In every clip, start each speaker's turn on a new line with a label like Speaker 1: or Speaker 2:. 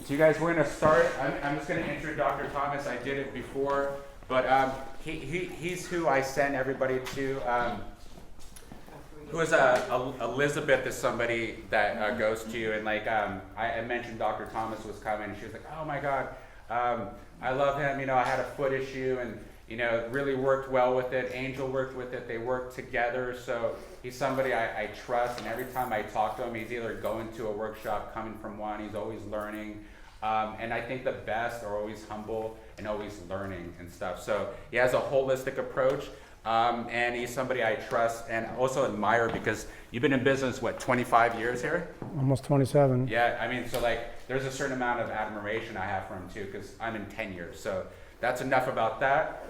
Speaker 1: So you guys, we're going to start. I'm just going to intro Dr. Thomas. I did it before, but he's who I send everybody to. Who is Elizabeth is somebody that goes to you, and like I mentioned Dr. Thomas was coming, and she was like, oh my God, I love him. You know, I had a foot issue, and you know, really worked well with it. Angel worked with it. They worked together. So he's somebody I trust, and every time I talk to him, he's either going to a workshop, coming from one. He's always learning. And I think the best are always humble and always learning and stuff. So he has a holistic approach, and he's somebody I trust and also admire because you've been in business, what, 25 years here?
Speaker 2: Almost 27.
Speaker 1: Yeah, I mean, so like there's a certain amount of admiration I have for him too because I'm in 10 years. So that's enough about that.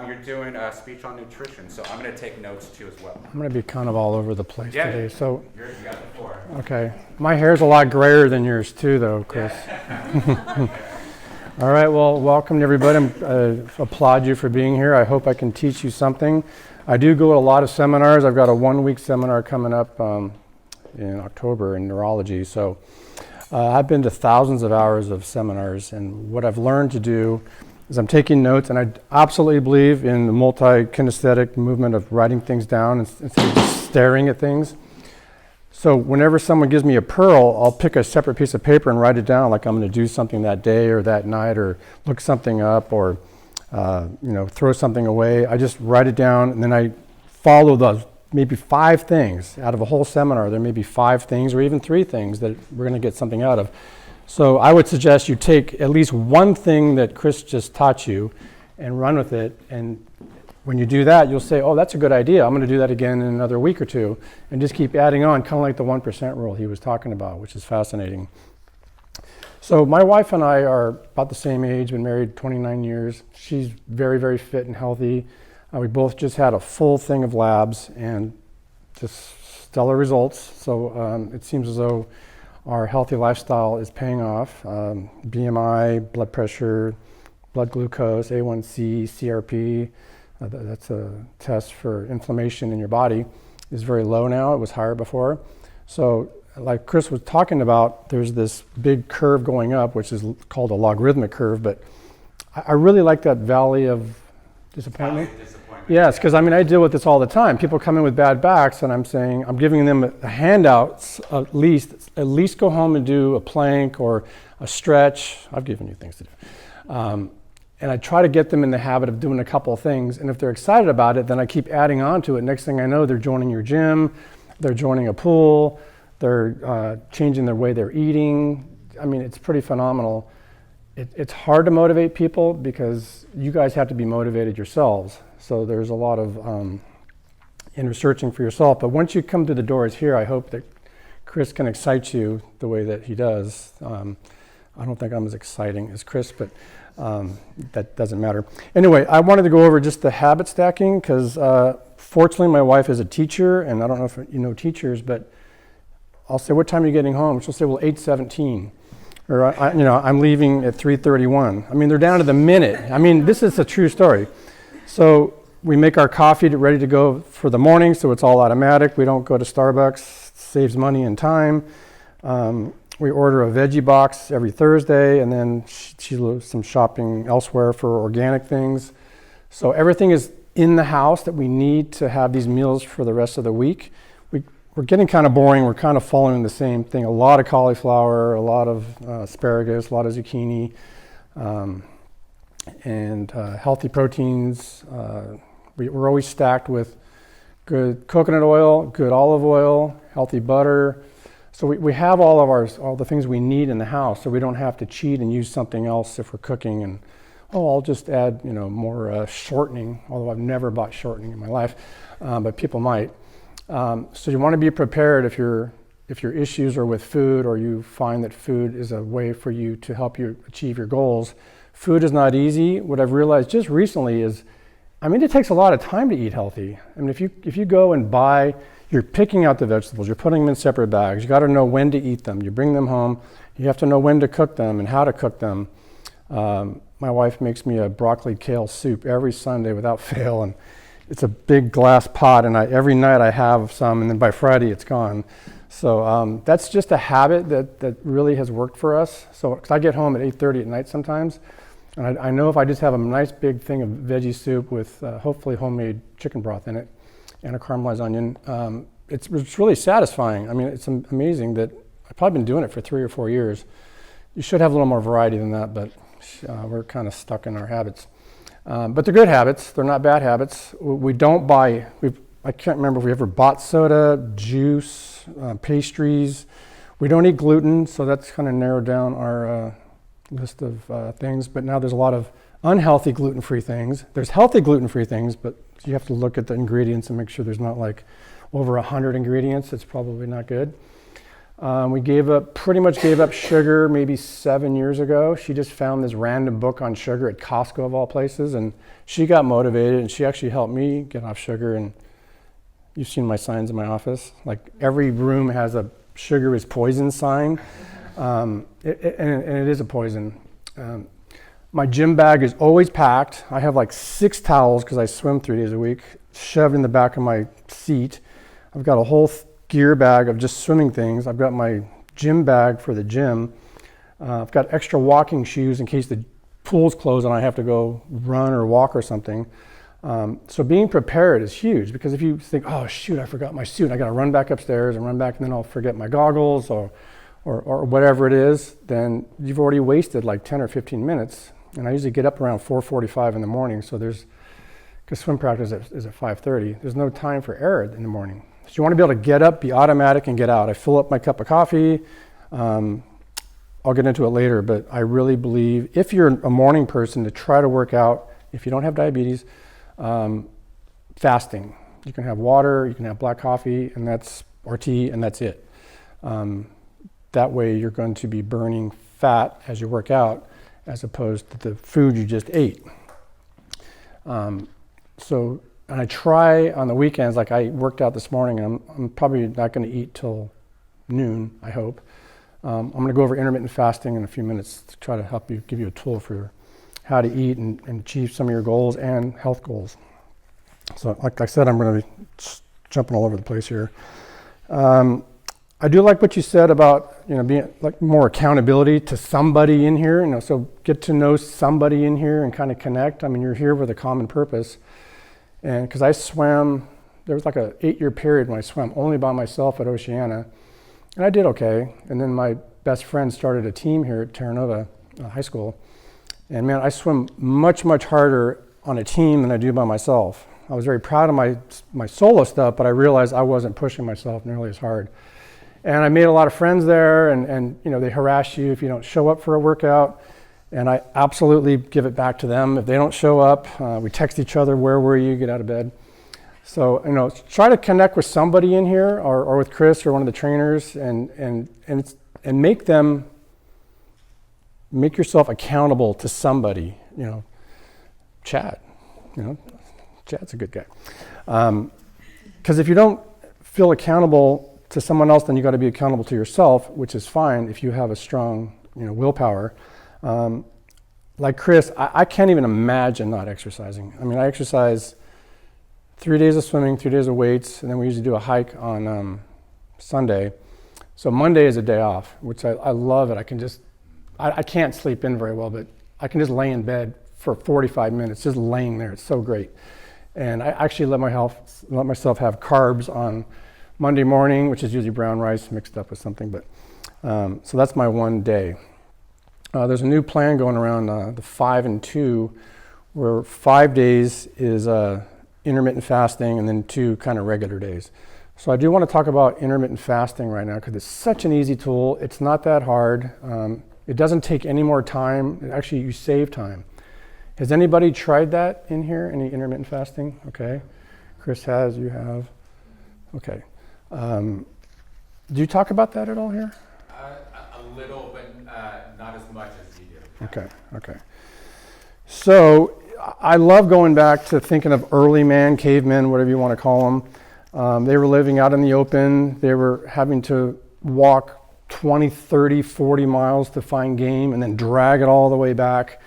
Speaker 1: You're doing a speech on nutrition, so I'm going to take notes too as well.
Speaker 2: I'm going to be kind of all over the place today. So,
Speaker 1: you got the floor.
Speaker 2: Okay. My hair's a lot grayer than yours too, though, Chris.
Speaker 1: Yeah.
Speaker 2: All right. Well, welcome everybody. I applaud you for being here. I hope I can teach you something. I do go to a lot of seminars. I've got a 1-week seminar coming up in October in neurology. So I've been to thousands of hours of seminars, and what I've learned to do is I'm taking notes, and I absolutely believe in the multi-kinesthetic movement of writing things down instead of just staring at things. So whenever someone gives me a pearl, I'll pick a separate piece of paper and write it down, like I'm going to do something that day or that night, or look something up, or throw something away. I just write it down, and then I follow those maybe 5 things out of a whole seminar. There may be 5 things or even 3 things that we're going to get something out of. So I would suggest you take at least one thing that Chris just taught you and run with it. And when you do that, you'll say, oh, that's a good idea. I'm going to do that again in another week or 2. And just keep adding on, kind of like the 1% rule he was talking about, which is fascinating. So my wife and I are about the same age, been married 29 years. She's very, very fit and healthy. We both just had a full thing of labs and just stellar results. So it seems as though our healthy lifestyle is paying off. BMI, blood pressure, blood glucose, A1C, CRP, that's a test for inflammation in your body, is very low now. It was higher before. So like Chris was talking about, there's this big curve going up, which is called a logarithmic curve, but I really like that valley of disappointment. Yes, because I mean, I deal with this all the time. People come in with bad backs, and I'm giving them a handout, at least go home and do a plank or a stretch. I've given you things to do. And I try to get them in the habit of doing a couple of things. And if they're excited about it, then I keep adding on to it. Next thing I know, they're joining your gym, they're joining a pool, they're changing their way they're eating. I mean, it's pretty phenomenal. It's hard to motivate people because you guys have to be motivated yourselves. So there's a lot of inner searching for yourself. But once you come through the doors here, I hope that Chris can excite you the way that he does. I don't think I'm as exciting as Chris, but that doesn't matter. Anyway, I wanted to go over just the habit stacking because fortunately my wife is a teacher, and I don't know if you know teachers, but I'll say, what time are you getting home? She'll say, well, 8:17. Or I'm leaving at 3:31. I mean, they're down to the minute. I mean, this is a true story. So we make our coffee ready to go for the morning, so it's all automatic. We don't go to Starbucks, saves money and time. We order a veggie box every Thursday, and then she does some shopping elsewhere for organic things. So everything is in the house that we need to have these meals for the rest of the week. We're getting kind of boring. We're kind of following the same thing. A lot of cauliflower, a lot of asparagus, a lot of zucchini, and healthy proteins. We're always stacked with good coconut oil, good olive oil, healthy butter. So we have all the things we need in the house, so we don't have to cheat and use something else if we're cooking. And I'll just add more shortening. Although I've never bought shortening in my life, but people might. So you want to be prepared if your issues are with food, or you find that food is a way for you to help you achieve your goals. Food is not easy. What I've realized just recently is, it takes a lot of time to eat healthy. I mean, if you go and buy, you're picking out the vegetables, you're putting them in separate bags. You got to know when to eat them. You bring them home. You have to know when to cook them and how to cook them. My wife makes me a broccoli kale soup every Sunday without fail, and it's a big glass pot, and every night I have some, and then by Friday it's gone. So that's just a habit that really has worked for us. So, because I get home at 8:30 at night sometimes, and I know if I just have a nice big thing of veggie soup with hopefully homemade chicken broth in it and a caramelized onion, it's really satisfying. I mean, it's amazing that I've probably been doing it for 3 or 4 years. You should have a little more variety than that, but we're kind of stuck in our habits. But they're good habits. They're not bad habits. We don't buy, I can't remember if we ever bought soda, juice, pastries. We don't eat gluten, so that's kind of narrowed down our list of things. But now there's a lot of unhealthy gluten-free things. There's healthy gluten-free things, but you have to look at the ingredients and make sure there's not like over 100 ingredients. It's probably not good. We pretty much gave up sugar maybe 7 years ago. She just found this random book on sugar at Costco of all places, and she got motivated, and she actually helped me get off sugar. And you've seen my signs in my office. Like every room has a sugar is poison sign, and it is a poison. My gym bag is always packed. I have like 6 towels because I swim 3 days a week, shoved in the back of my seat. I've got a whole gear bag of just swimming things. I've got my gym bag for the gym. I've got extra walking shoes in case the pool's closed and I have to go run or walk or something. So being prepared is huge, because if you think, oh shoot, I forgot my suit, I got to run back upstairs and run back, and then I'll forget my goggles or whatever it is, then you've already wasted like 10 or 15 minutes. And I usually get up around 4:45 in the morning, so because swim practice is at 5:30, there's no time for error in the morning. So you want to be able to get up, be automatic, and get out. I fill up my cup of coffee. I'll get into it later, but I really believe if you're a morning person, to try to work out, if you don't have diabetes, fasting. You can have water, you can have black coffee, or tea, and that's it. That way you're going to be burning fat as you work out, as opposed to the food you just ate. And I try on the weekends, like I worked out this morning, and I'm probably not going to eat till noon, I hope. I'm going to go over intermittent fasting in a few minutes to try to help you, give you a tool for how to eat and achieve some of your goals and health goals. So like I said, I'm going to be jumping all over the place here. I do like what you said about, being like more accountability to somebody in here, so get to know somebody in here and kind of connect. I mean, you're here with a common purpose. And because I swam, there was like a 8-year period when I swam only by myself at Oceana, and I did okay. And then my best friend started a team here at Terra Nova High School. And man, I swim much, much harder on a team than I do by myself. I was very proud of my solo stuff, but I realized I wasn't pushing myself nearly as hard. And I made a lot of friends there, and they harass you if you don't show up for a workout. And I absolutely give it back to them. If they don't show up, we text each other, where were you, get out of bed. So, try to connect with somebody in here, or with Chris or one of the trainers, and make yourself accountable to somebody. Chad, Chad's a good guy. Because if you don't feel accountable to someone else, then you got to be accountable to yourself, which is fine if you have a strong, willpower. Like Chris, I can't even imagine not exercising. I mean, I exercise 3 days of swimming, 3 days of weights, and then we usually do a hike on Sunday. So Monday is a day off, which I love it. I can't sleep in very well, but I can just lay in bed for 45 minutes, just laying there. It's so great. And I actually let myself have carbs on Monday morning, which is usually brown rice mixed up with something. But so that's my one day. There's a new plan going around, the 5 and 2, where 5 days is intermittent fasting and then 2 kind of regular days. So I do want to talk about intermittent fasting right now, because it's such an easy tool. It's not that hard. It doesn't take any more time. Actually, you save time. Has anybody tried that in here? Any intermittent fasting? Okay. Chris has, you have. Okay. Do you talk about that at all here?
Speaker 1: A little, but not as much as you do.
Speaker 2: Okay. So I love going back to thinking of early man, cavemen, whatever you want to call them. They were living out in the open. They were having to walk 20, 30, 40 miles to find game and then drag it all the way back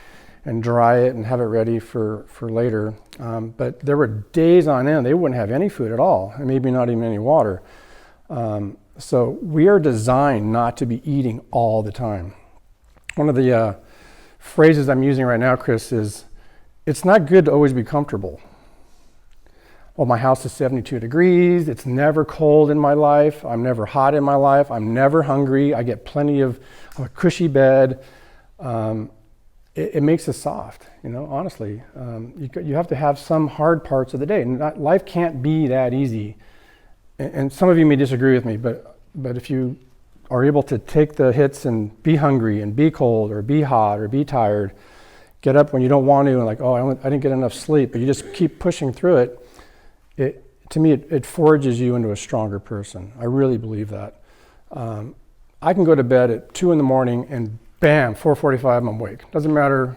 Speaker 2: and dry it and have it ready for later. But there were days on end, they wouldn't have any food at all, and maybe not even any water. So we are designed not to be eating all the time. One of the phrases I'm using right now, Chris, is it's not good to always be comfortable. Well, my house is 72 degrees. It's never cold in my life. I'm never hot in my life. I'm never hungry. I get plenty of a cushy bed. It makes us soft, honestly. You have to have some hard parts of the day. Life can't be that easy. And some of you may disagree with me, but if you are able to take the hits and be hungry and be cold or be hot or be tired, get up when you don't want to and like, I didn't get enough sleep, but you just keep pushing through it, to me, it forges you into a stronger person. I really believe that. I can go to bed at 2 in the morning and bam, 4:45, I'm awake. Doesn't matter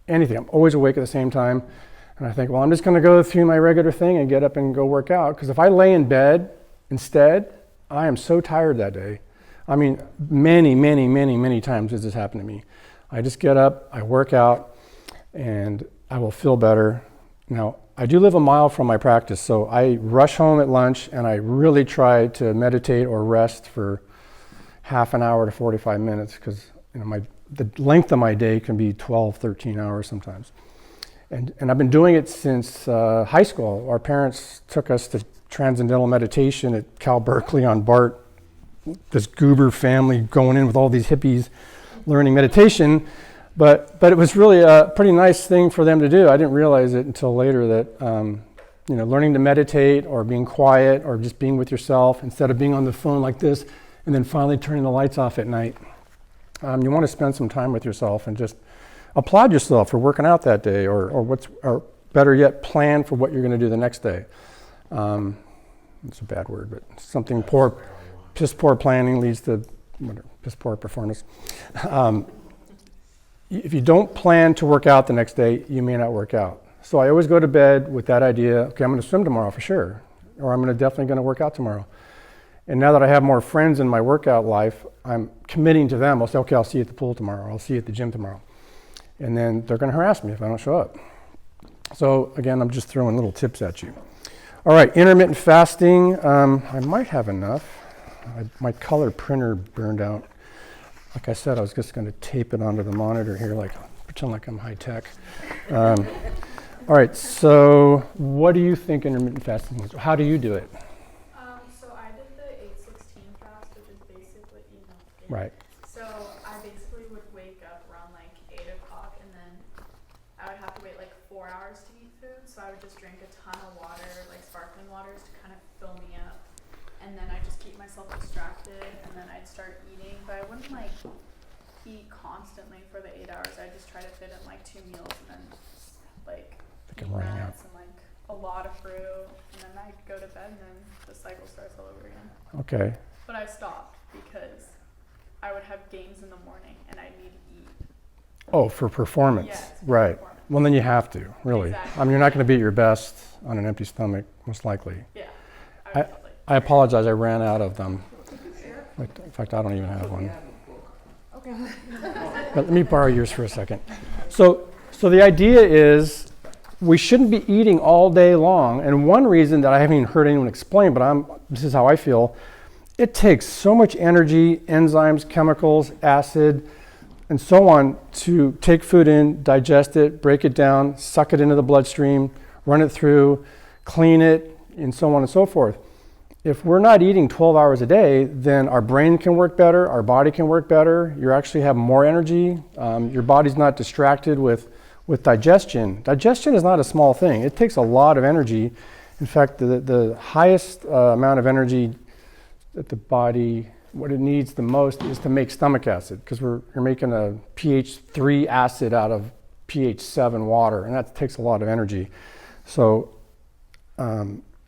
Speaker 2: anything. I'm always awake at the same time. And I think, I'm just going to go through my regular thing and get up and go work out. Because if I lay in bed instead, I am so tired that day. I mean, many, many, many, many times has this happened to me. I just get up, I work out, and I will feel better. Now, I do live a mile from my practice, so I rush home at lunch and I really try to meditate or rest for half an hour to 45 minutes because the length of my day can be 12, 13 hours sometimes. And I've been doing it since high school. Our parents took us to Transcendental Meditation at Cal Berkeley on BART, this goober family going in with all these hippies learning meditation. But it was really a pretty nice thing for them to do. I didn't realize it until later that learning to meditate or being quiet or just being with yourself instead of being on the phone like this and then finally turning the lights off at night. You want to spend some time with yourself and just applaud yourself for working out that day or better yet, plan for what you're going to do the next day. It's a bad word, but something poor, piss poor planning leads to piss poor performance. If you don't plan to work out the next day, you may not work out. So I always go to bed with that idea, okay, I'm going to swim tomorrow for sure, or I'm definitely going to work out tomorrow. And now that I have more friends in my workout life, I'm committing to them. I'll say, okay, I'll see you at the pool tomorrow, or I'll see you at the gym tomorrow. And then they're going to harass me if I don't show up. So again, I'm just throwing little tips at you. All right, intermittent fasting. I might have enough. My color printer burned out. Like I said, I was just going to tape it onto the monitor here, pretend like I'm high tech. All right, so what do you think intermittent fasting is? How do you do it?
Speaker 3: So I did the 8-16 fast, which is basically,
Speaker 2: Right.
Speaker 3: So I basically would wake up around 8 o'clock and then I would have to wait 4 hours to eat food. So I would just drink a ton of water, sparkling waters to kind of fill me up. And then I just keep myself distracted and then I'd start eating, but I wouldn't eat constantly for the 8 hours. I'd just try to fit in 2 meals and then eat nuts and a lot of fruit, and then I'd go to bed and then the cycle starts all over again.
Speaker 2: Okay.
Speaker 3: But I stopped because I would have games in the morning and I need to eat.
Speaker 2: Oh, for performance.
Speaker 3: Yes,
Speaker 2: right.
Speaker 3: Performance.
Speaker 2: Well, then you have to, really.
Speaker 3: Exactly.
Speaker 2: You're not going to be at your best on an empty stomach, most likely.
Speaker 3: Yeah.
Speaker 2: I apologize, I ran out of them. In fact, I don't even have one.
Speaker 3: Okay.
Speaker 2: But let me borrow yours for a second. So the idea is we shouldn't be eating all day long. And one reason that I haven't even heard anyone explain, but this is how I feel, it takes so much energy, enzymes, chemicals, acid, and so on to take food in, digest it, break it down, suck it into the bloodstream, run it through, clean it, and so on and so forth. If we're not eating 12 hours a day, then our brain can work better, our body can work better, you actually have more energy, your body's not distracted with digestion. Digestion is not a small thing. It takes a lot of energy. In fact, the highest amount of energy that the body, what it needs the most is to make stomach acid, because you're making a pH 3 acid out of pH 7 water, and that takes a lot of energy. So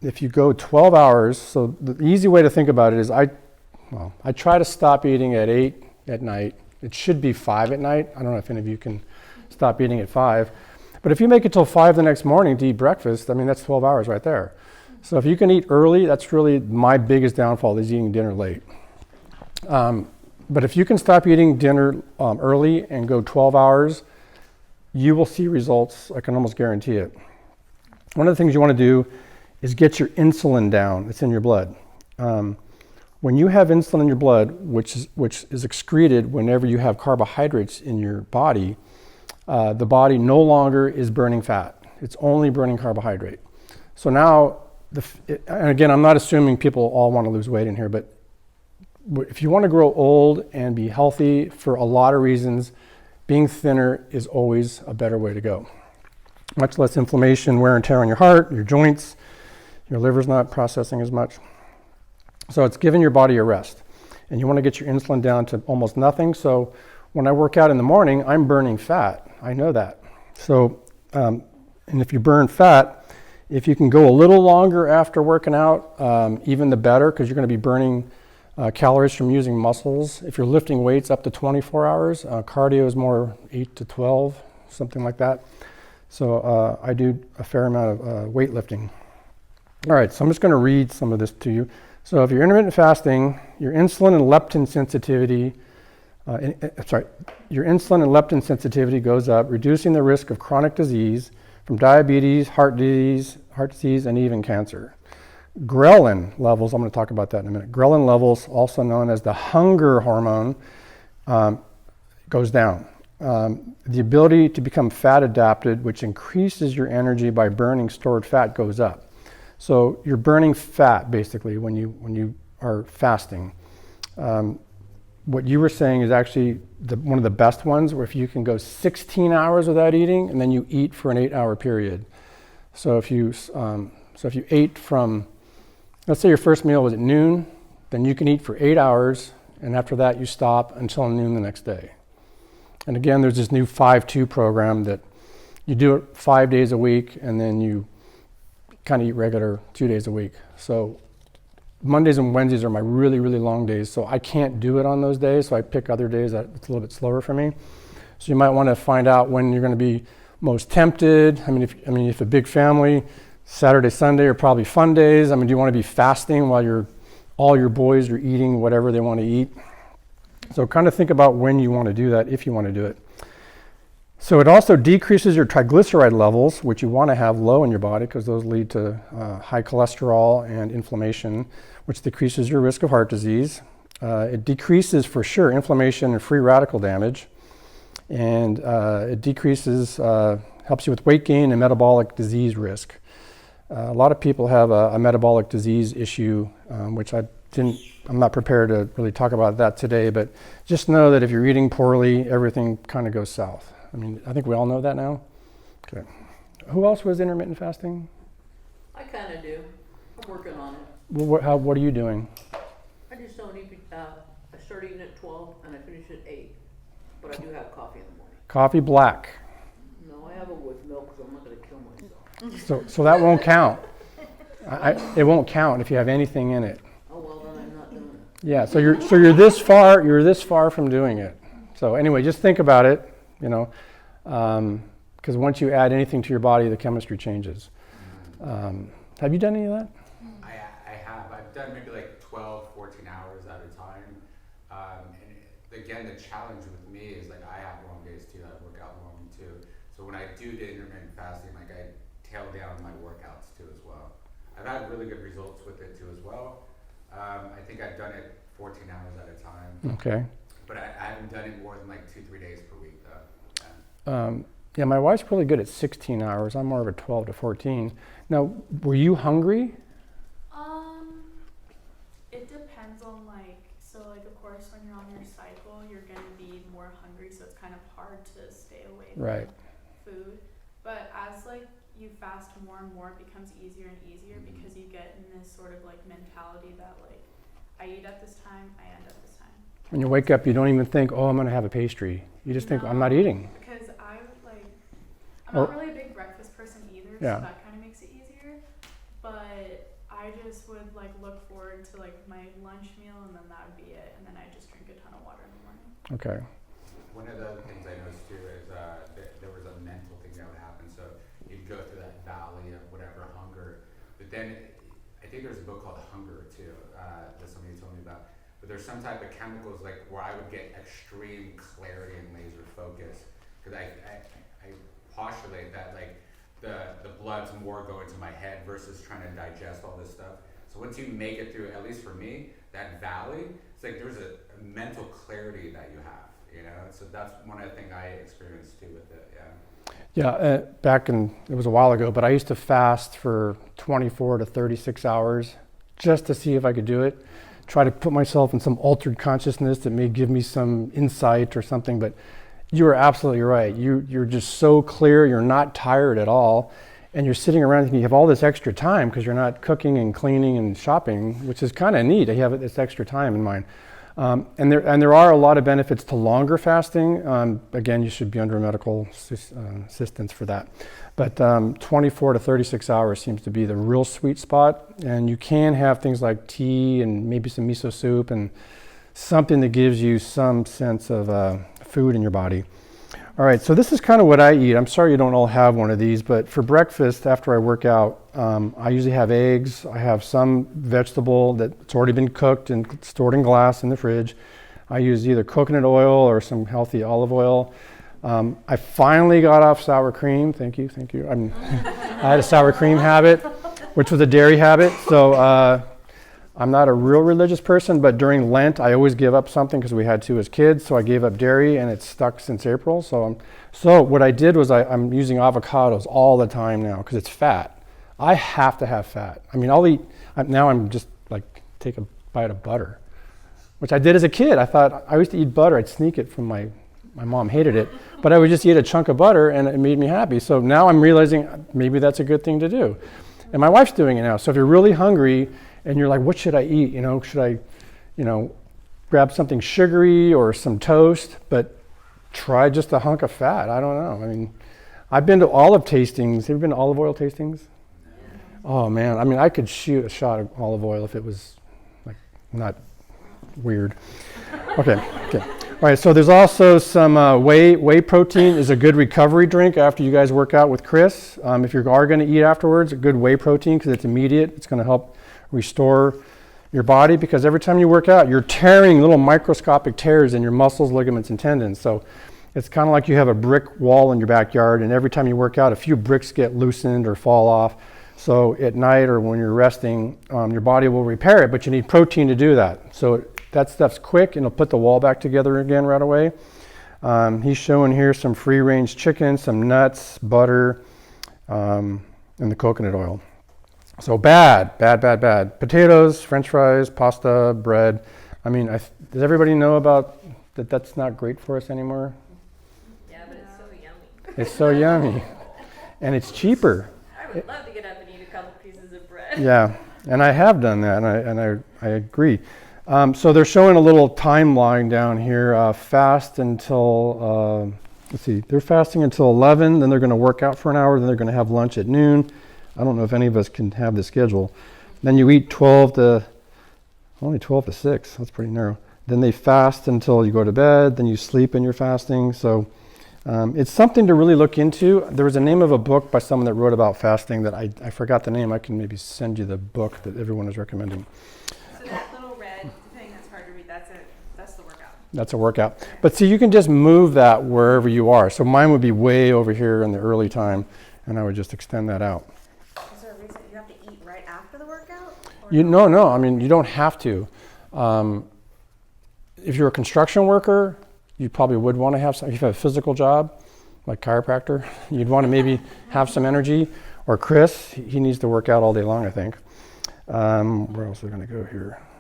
Speaker 2: if you go 12 hours, so the easy way to think about it is I try to stop eating at 8 at night. It should be 5 at night. I don't know if any of you can stop eating at 5. But if you make it till 5 the next morning to eat breakfast, that's 12 hours right there. So if you can eat early, that's really my biggest downfall is eating dinner late. But if you can stop eating dinner early and go 12 hours, you will see results. I can almost guarantee it. One of the things you want to do is get your insulin down. It's in your blood. One when you have insulin in your blood, which is excreted whenever you have carbohydrates in your body, the body no longer is burning fat. It's only burning carbohydrate. So now, and again, I'm not assuming people all want to lose weight in here, but if you want to grow old and be healthy for a lot of reasons, being thinner is always a better way to go. Much less inflammation, wear and tear on your heart, your joints, your liver's not processing as much. So it's giving your body a rest. And you want to get your insulin down to almost nothing. So when I work out in the morning, I'm burning fat. I know that. So, and if you burn fat, if you can go a little longer after working out, even the better, because you're going to be burning calories from using muscles. If you're lifting weights up to 24 hours, cardio is more 8 to 12, something like that. So I do a fair amount of weightlifting. All right, so I'm just going to read some of this to you. So if you're intermittent fasting, your insulin and leptin sensitivity, your insulin and leptin sensitivity goes up, reducing the risk of chronic disease from diabetes, heart disease, and even cancer. Ghrelin levels, I'm going to talk about that in a minute. Ghrelin levels, also known as the hunger hormone, goes down. The ability to become fat adapted, which increases your energy by burning stored fat, goes up. So you're burning fat basically when you are fasting. What you were saying is actually one of the best ones, where if you can go 16 hours without eating and then you eat for an 8-hour period. So if you ate from, let's say your first meal was at noon, then you can eat for 8 hours, and after that you stop until noon the next day. And again, there's this new 5-2 program that you do it 5 days a week, and then you kind of eat regular 2 days a week. So Mondays and Wednesdays are my really, really long days, so I can't do it on those days, so I pick other days that it's a little bit slower for me. So you might want to find out when you're going to be most tempted. If a big family, Saturday, Sunday are probably fun days. Do you want to be fasting while all your boys are eating whatever they want to eat? So kind of think about when you want to do that, if you want to do it. So it also decreases your triglyceride levels, which you want to have low in your body because those lead to high cholesterol and inflammation, which decreases your risk of heart disease. It decreases, for sure, inflammation and free radical damage. And it decreases, helps you with weight gain and metabolic disease risk. A lot of people have a metabolic disease issue, which I'm not prepared to really talk about that today, but just know that if you're eating poorly, everything kind of goes south. I think we all know that now. Okay. Who else was intermittent fasting?
Speaker 4: I kind of do. I'm working on it.
Speaker 2: Well, what are you doing?
Speaker 4: I just don't eat, I start eating at 12 and I finish at 8. But I do have coffee in the morning.
Speaker 2: Coffee black.
Speaker 4: No, I have it with milk because I'm not going to kill myself.
Speaker 2: So that won't count. It won't count if you have anything in it.
Speaker 4: Oh, well, then I'm not doing it.
Speaker 2: Yeah, so you're this far from doing it. So anyway, just think about it, because once you add anything to your body, the chemistry changes. Have you done any of that?
Speaker 1: I have. I've done maybe like 12, 14 hours at a time. And again, the challenge with me is like I have long days too. I work out long too. So when I do the intermittent fasting, like I tail down my workouts too as well. I've had really good results with it too as well. I think I've done it 14 hours at a time.
Speaker 2: Okay.
Speaker 1: But I haven't done it more than like 2-3 days per week though.
Speaker 2: Yeah, my wife's really good at 16 hours. I'm more of a 12 to 14. Now, were you hungry?
Speaker 3: It depends on of course when you're on your cycle, you're gonna be more hungry, so it's kind of hard to stay away from food. But as you fast more and more, it becomes easier and easier because you get in this sort of mentality that I eat at this time, I end at this time.
Speaker 2: When you wake up, you don't even think, oh, I'm going to have a pastry. You just think, I'm not eating.
Speaker 3: Because I'm not really a big breakfast person either,
Speaker 2: Yeah.
Speaker 3: so that kind of makes it easier. But I just would look forward to my lunch meal, and then that would be it. And then I just drink a ton of water in the morning.
Speaker 2: Okay.
Speaker 1: One of the other things I noticed too is there was a mental thing that would happen. So you'd go through that valley of whatever hunger, but then I think there's a book called Hunger too that somebody told me about. But there's some type of chemicals where I would get extreme clarity and laser focus because I postulate that the blood's more going to my head versus trying to digest all this stuff. So So once you make it through, at least for me, that valley, it's like there's a mental clarity that you have, you know? So that's one of the things I experienced too with it, yeah.
Speaker 2: Yeah, it was a while ago, but I used to fast for 24 to 36 hours just to see if I could do it. Try to put myself in some altered consciousness that may give me some insight or something, but you are absolutely right. You're just so clear, you're not tired at all, and you're sitting around thinking you have all this extra time because you're not cooking and cleaning and shopping, which is kind of neat to have this extra time in mind. And there are a lot of benefits to longer fasting. Again, you should be under medical assistance for that. But 24 to 36 hours seems to be the real sweet spot. And you can have things like tea and maybe some miso soup and something that gives you some sense of food in your body. All right, so this is kind of what I eat. I'm sorry you don't all have one of these, but for breakfast after I work out, I usually have eggs. I have some vegetable that's already been cooked and stored in glass in the fridge. I use either coconut oil or some healthy olive oil. I finally got off sour cream. Thank you. I had a sour cream habit, which was a dairy habit. So I'm not a real religious person, but during Lent, I always give up something because we had to as kids. So I gave up dairy, and it's stuck since April. So what I did was I'm using avocados all the time now because it's fat. I have to have fat. I mean, I'm just like take a bite of butter, which I did as a kid. I used to eat butter. I'd sneak it from my mom hated it, but I would just eat a chunk of butter and it made me happy. So now I'm realizing maybe that's a good thing to do. And my wife's doing it now. So if you're really hungry and you're like, what should I eat? Should I, grab something sugary or some toast, but try just a hunk of fat. I don't know. I mean, I've been to olive tastings. Have you been to olive oil tastings? Oh man, I mean, I could shoot a shot of olive oil if it was like not weird. Okay. All right, so there's also some whey protein is a good recovery drink after you guys work out with Chris. If you are going to eat afterwards, a good whey protein because it's immediate. It's going to help restore your body because every time you work out, you're tearing little microscopic tears in your muscles, ligaments, and tendons. So it's kind of like you have a brick wall in your backyard, and every time you work out, a few bricks get loosened or fall off. So at night or when you're resting, your body will repair it, but you need protein to do that. So that stuff's quick, and it'll put the wall back together again right away. He's showing here some free-range chicken, some nuts, butter, and the coconut oil. So bad. Potatoes, French fries, pasta, bread. I mean, does everybody know about that? That's not great for us anymore.
Speaker 4: Yeah, but it's so yummy.
Speaker 2: It's so yummy, and it's cheaper.
Speaker 4: I would love to get up and eat a couple pieces of bread.
Speaker 2: Yeah, and I have done that, and I agree. So they're showing a little timeline down here. Fast until they're fasting until 11. Then they're going to work out for an hour. Then they're going to have lunch at noon. I don't know if any of us can have the schedule. Then you eat only 12 to 6. That's pretty narrow. Then they fast until you go to bed. Then you sleep and you're fasting. So it's something to really look into. There was a name of a book by someone that wrote about fasting that I forgot the name. I can maybe send you the book that everyone is recommending.
Speaker 3: So that little red thing that's hard to read, that's the workout.
Speaker 2: That's a workout. But see, you can just move that wherever you are. So mine would be way over here in the early time, and I would just extend that out.
Speaker 5: Is there a reason you have to eat right after the workout?
Speaker 2: No. I mean, you don't have to. If you're a construction worker, you probably would want to have some. If you have a physical job, like chiropractor, you'd want to maybe have some energy. Or Chris, he needs to work out all day long, I think. Where else are we going to go here?